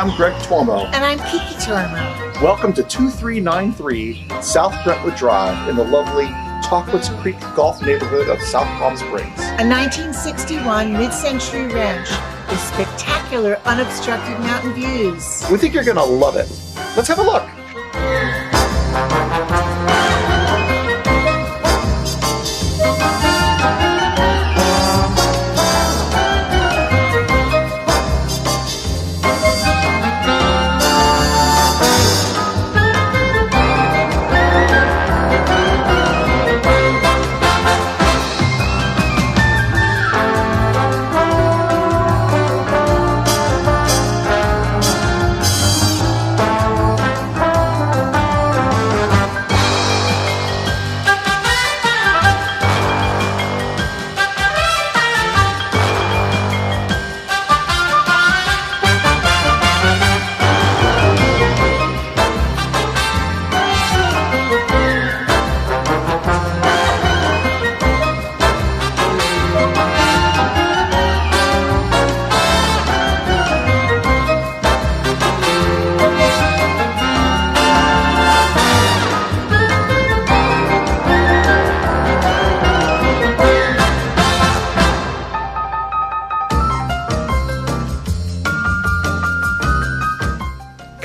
I'm Greg Tormo. And I'm Kiki Tormo. Welcome to 2393 South Brentwood Drive in the lovely Talkwitz Creek Golf neighborhood of South Palm Springs. A 1961 mid-century ranch with spectacular unobstructed mountain views. We think you're going to love it. Let's have a look.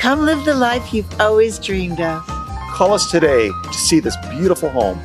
Come live the life you've always dreamed of. Call us today to see this beautiful home.